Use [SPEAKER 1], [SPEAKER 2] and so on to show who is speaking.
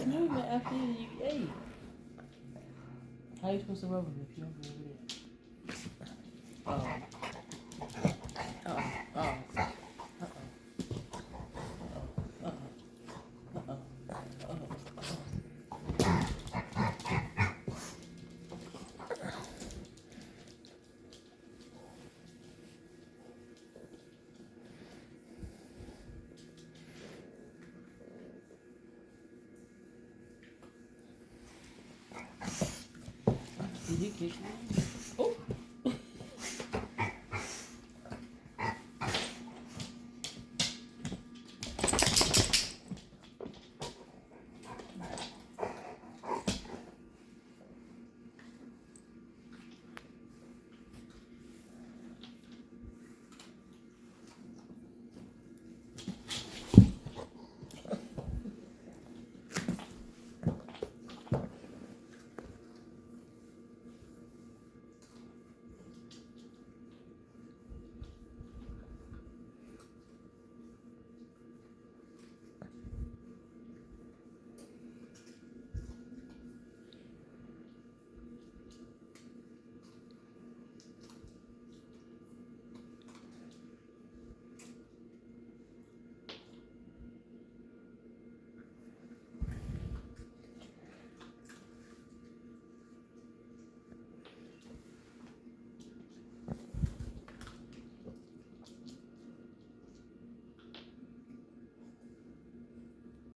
[SPEAKER 1] it's movement after you ate. How you supposed to rub them if you don't go over there? Oh, did he kick you?